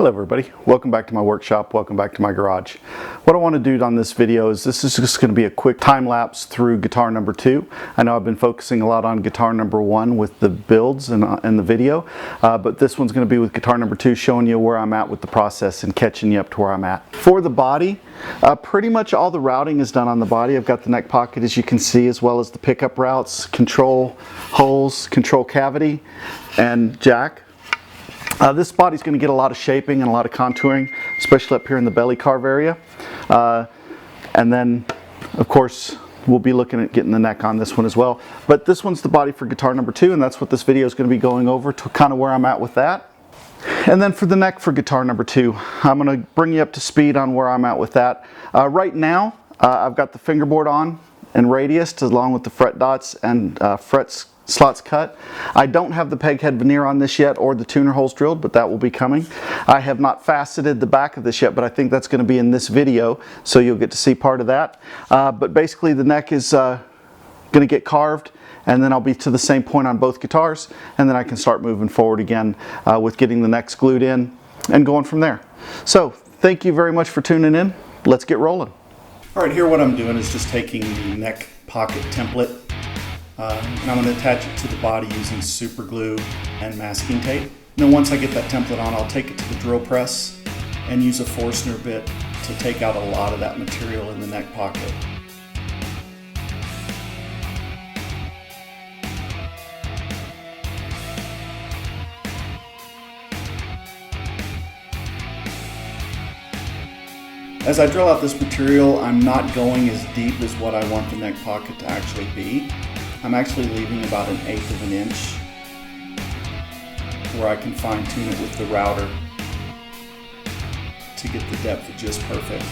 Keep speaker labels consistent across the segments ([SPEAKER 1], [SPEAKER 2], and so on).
[SPEAKER 1] Hello everybody, welcome back to my workshop, welcome back to my garage. What I want to do on this video is this is just going to be a quick time lapse through guitar number 2. I know I've been focusing a lot on guitar number 1 with the builds and the video, but this one's going to be with guitar number 2, showing you where I'm at with the process and catching you up to where I'm at. For the body, pretty much all the routing is done on the body. I've got the neck pocket, as you can see, as well as the pickup routes, control holes, control cavity, and jack. This body's going to get a lot of shaping and a lot of contouring, especially up here in the belly carve area. And then, of course, we'll be looking at getting the neck on this one as well. But this one's the body for guitar number 2, and that's what this video is going to be going over, to kind of where I'm at with that. And then for the neck for guitar number 2, I'm going to bring you up to speed on where I'm at with that. Right now, I've got the fingerboard on and radiused, along with the fret dots and frets slots cut. I don't have the peg head veneer on this yet or the tuner holes drilled, but that will be coming. I have not faceted the back of this yet, but I think that's going to be in this video, so you'll get to see part of that. But basically the neck is going to get carved, and then I'll be to the same point on both guitars, and then I can start moving forward again with getting the necks glued in and going from there. So thank you very much for tuning in. Let's get rolling. All right, here what I'm doing is just taking the neck pocket template, and I'm going to attach it to the body using super glue and masking tape. And then once I get that template on, I'll take it to the drill press and use a Forstner bit to take out a lot of that material in the neck pocket. As I drill out this material, I'm not going as deep as what I want the neck pocket to actually be. I'm actually leaving about 1/8 of an inch where I can fine tune it with the router to get the depth just perfect.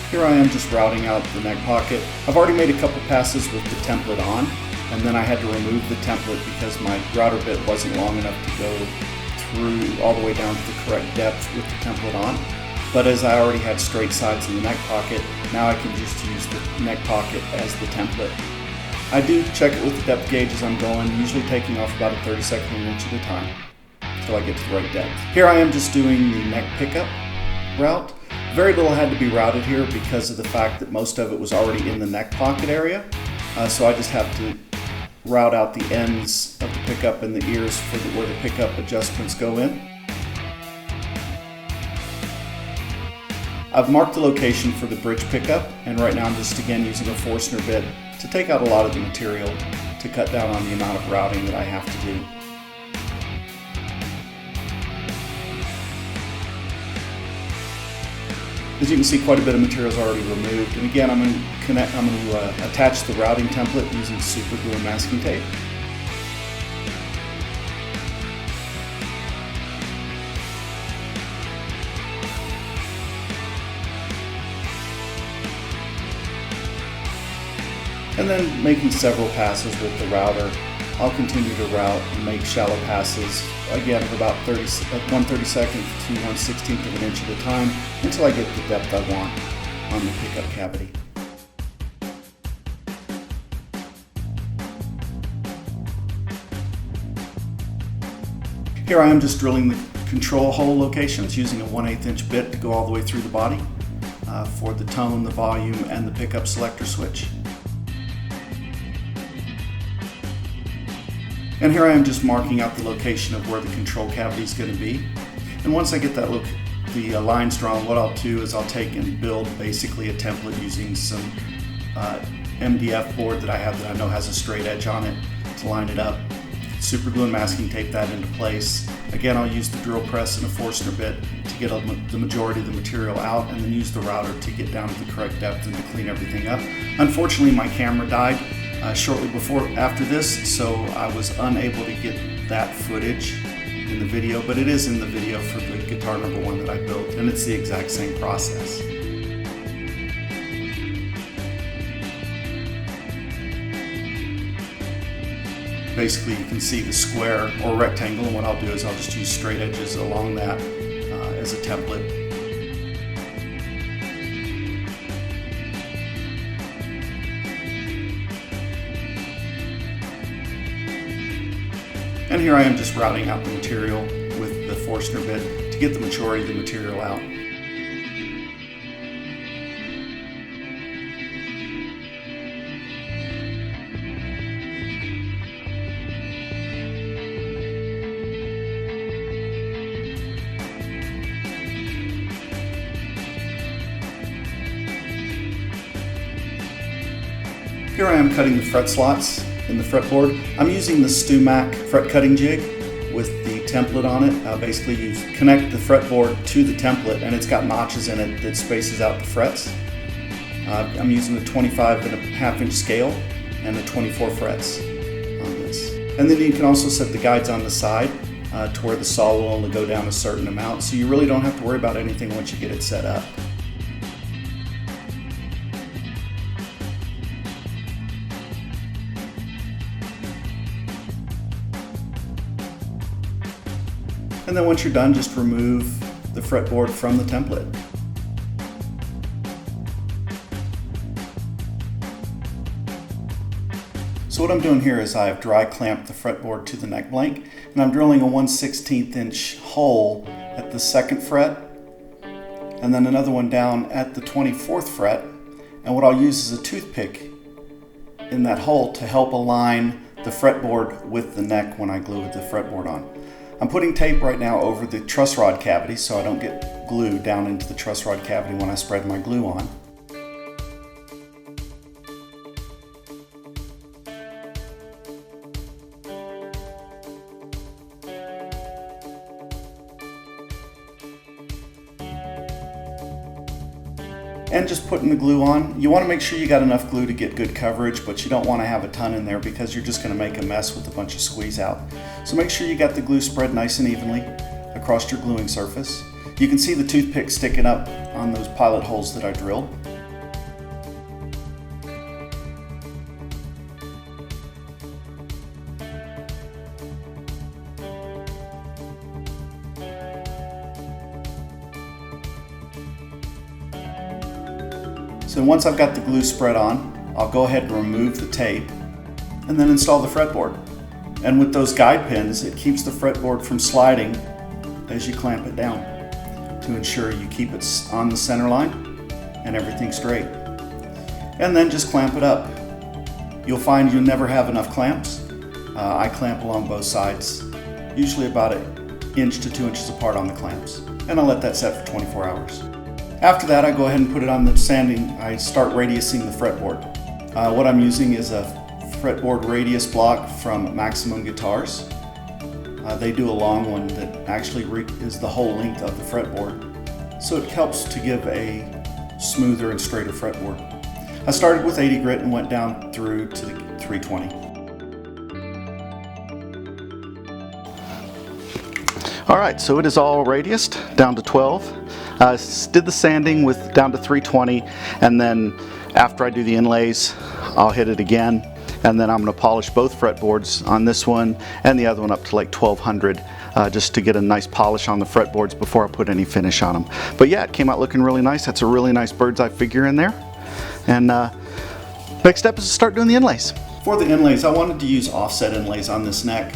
[SPEAKER 1] Here I am just routing out the neck pocket. I've already made a couple passes with the template on, and then I had to remove the template because my router bit wasn't long enough to go through all the way down to the correct depth with the template on. But as I already had straight sides in the neck pocket, now I can just use the neck pocket as the template. I do check it with the depth gauge as I'm going, usually taking off about a 32nd of an inch at a time until I get to the right depth. Here I am just doing the neck pickup route. Very little had to be routed here because of the fact that most of it was already in the neck pocket area. So I just have to route out the ends of the pickup and the ears for where the pickup adjustments go in. I've marked the location for the bridge pickup, and right now I'm just again using a Forstner bit to take out a lot of the material to cut down on the amount of routing that I have to do. As you can see, quite a bit of material is already removed, and again I'm going to attach the routing template using super glue and masking tape. And then making several passes with the router. I'll continue to route and make shallow passes, again of about 1/32nd to 1/16th of an inch at a time until I get the depth I want on the pickup cavity. Here I am just drilling the control hole locations using a 1/8 inch bit to go all the way through the body for the tone, the volume, and the pickup selector switch. And here I am just marking out the location of where the control cavity is going to be. And once I get that the lines drawn, what I'll do is I'll take and build basically a template using some MDF board that I have that I know has a straight edge on it to line it up. Super glue and masking tape that into place. Again, I'll use the drill press and a Forstner bit to get the majority of the material out, and then use the router to get down to the correct depth and to clean everything up. Unfortunately, my camera died shortly after this, so I was unable to get that footage in the video, but it is in the video for the guitar number 1 that I built, and it's the exact same process. Basically, you can see the square or rectangle, and what I'll do is I'll just use straight edges along that as a template. And here I am just routing out the material with the Forstner bit to get the majority of the material out. Here I am cutting the fret slots in the fretboard. I'm using the StewMac fret cutting jig with the template on it. Basically you connect the fretboard to the template and it's got notches in it that spaces out the frets. I'm using a 25.5-inch scale and the 24 frets on this. And then you can also set the guides on the side to where the saw will only go down a certain amount, so you really don't have to worry about anything once you get it set up. And then once you're done, just remove the fretboard from the template. So what I'm doing here is I've dry clamped the fretboard to the neck blank, and I'm drilling a 1/16 inch hole at the 2nd fret, and then another one down at the 24th fret. And what I'll use is a toothpick in that hole to help align the fretboard with the neck when I glue the fretboard on. I'm putting tape right now over the truss rod cavity so I don't get glue down into the truss rod cavity when I spread my glue on. And just putting the glue on. You want to make sure you got enough glue to get good coverage, but you don't want to have a ton in there because you're just going to make a mess with a bunch of squeeze out. So make sure you got the glue spread nice and evenly across your gluing surface. You can see the toothpick sticking up on those pilot holes that I drilled. So once I've got the glue spread on, I'll go ahead and remove the tape and then install the fretboard. And with those guide pins, it keeps the fretboard from sliding as you clamp it down to ensure you keep it on the center line and everything straight. And then just clamp it up. You'll find you'll never have enough clamps. I clamp along both sides, usually about 1 inch to 2 inches apart on the clamps. And I'll let that set for 24 hours. After that, I go ahead and put it on the sanding. I start radiusing the fretboard. What I'm using is a fretboard radius block from Maximum Guitars. They do a long one that actually is the whole length of the fretboard, so it helps to give a smoother and straighter fretboard. I started with 80 grit and went down through to the 320. All right, so it is all radiused down to 12. Did the sanding with down to 320, and then after I do the inlays, I'll hit it again, and then I'm going to polish both fretboards on this one and the other one up to like 1200, just to get a nice polish on the fretboards before I put any finish on them. But yeah, it came out looking really nice. That's a really nice Birdseye figure in there. And next step is to start doing the inlays. For the inlays, I wanted to use offset inlays on this neck,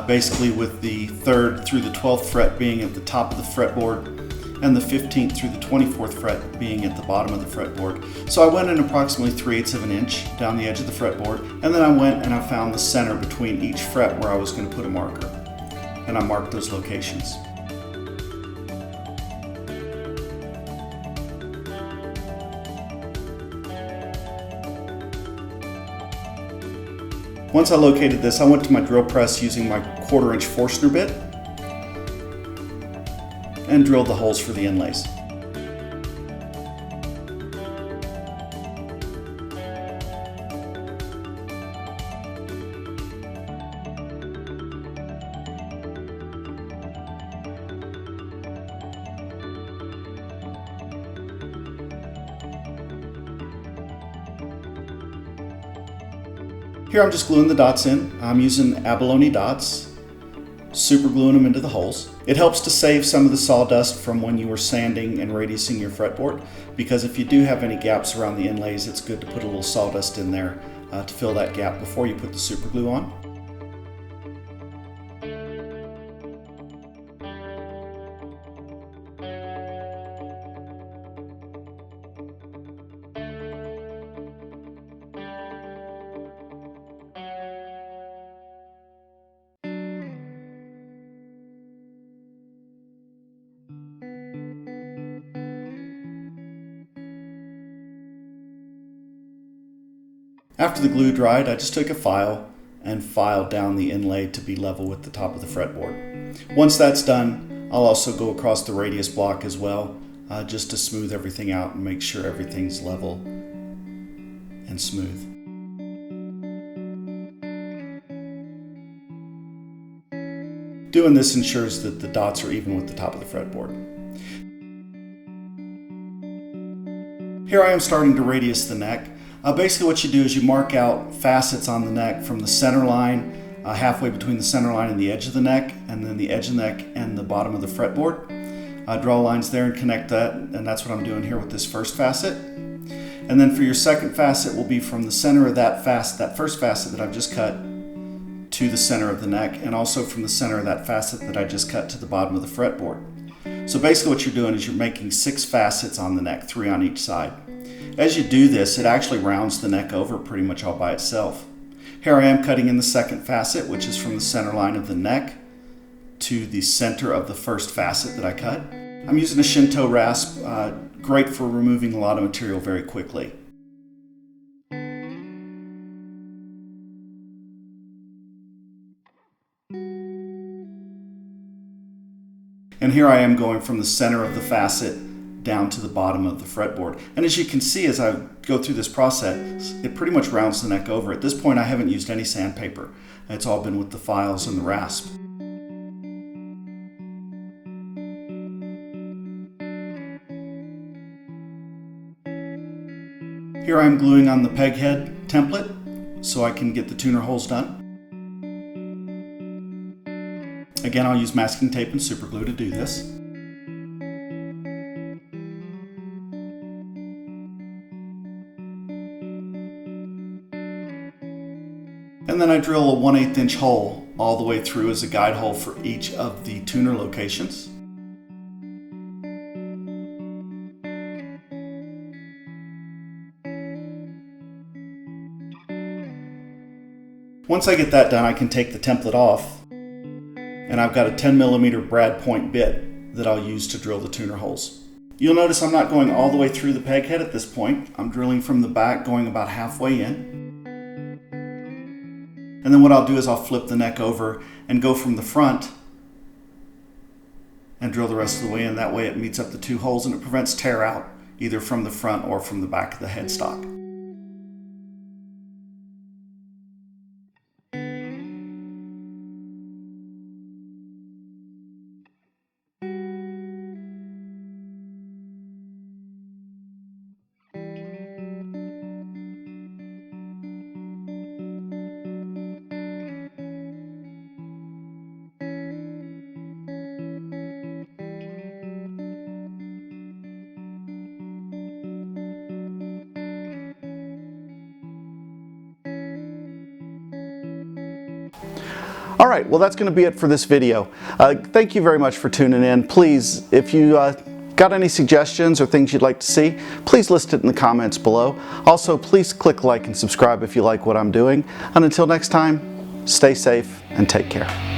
[SPEAKER 1] basically with the 3rd through the 12th fret being at the top of the fretboard and the 15th through the 24th fret being at the bottom of the fretboard. So I went in approximately 3/8 of an inch down the edge of the fretboard, and then I went and I found the center between each fret where I was going to put a marker, and I marked those locations. Once I located this, I went to my drill press using my 1/4 inch Forstner bit and drilled the holes for the inlays. Here I'm just gluing the dots in. I'm using abalone dots, super gluing them into the holes. It helps to save some of the sawdust from when you were sanding and radiusing your fretboard, because if you do have any gaps around the inlays, it's good to put a little sawdust in there to fill that gap before you put the super glue on. After the glue dried, I just took a file and filed down the inlay to be level with the top of the fretboard. Once that's done, I'll also go across the radius block as well, just to smooth everything out and make sure everything's level and smooth. Doing this ensures that the dots are even with the top of the fretboard. Here I am starting to radius the neck. Basically what you do is you mark out facets on the neck from the center line, halfway between the center line and the edge of the neck, and then the edge of the neck and the bottom of the fretboard. Draw lines there and connect that, and that's what I'm doing here with this first facet. And then for your second facet will be from the center of that first facet that I've just cut to the center of the neck, and also from the center of that facet that I just cut to the bottom of the fretboard. So basically what you're doing is you're making 6 facets on the neck, 3 on each side. As you do this, it actually rounds the neck over pretty much all by itself. Here I am cutting in the second facet, which is from the center line of the neck to the center of the first facet that I cut. I'm using a Shinto rasp, great for removing a lot of material very quickly. And here I am going from the center of the facet down to the bottom of the fretboard. And as you can see, as I go through this process, it pretty much rounds the neck over. At this point, I haven't used any sandpaper. It's all been with the files and the rasp. Here I'm gluing on the peg head template so I can get the tuner holes done. Again, I'll use masking tape and super glue to do this. And then I drill a 1/8 inch hole all the way through as a guide hole for each of the tuner locations. Once I get that done, I can take the template off, and I've got a 10mm brad point bit that I'll use to drill the tuner holes. You'll notice I'm not going all the way through the peg head at this point. I'm drilling from the back, going about halfway in. And then what I'll do is I'll flip the neck over and go from the front and drill the rest of the way in. That way it meets up the 2 holes and it prevents tear out either from the front or from the back of the headstock. All right, well that's going to be it for this video. Thank you very much for tuning in. Please, if you got any suggestions or things you'd like to see, please list it in the comments below. Also, please click like and subscribe if you like what I'm doing. And until next time, stay safe and take care.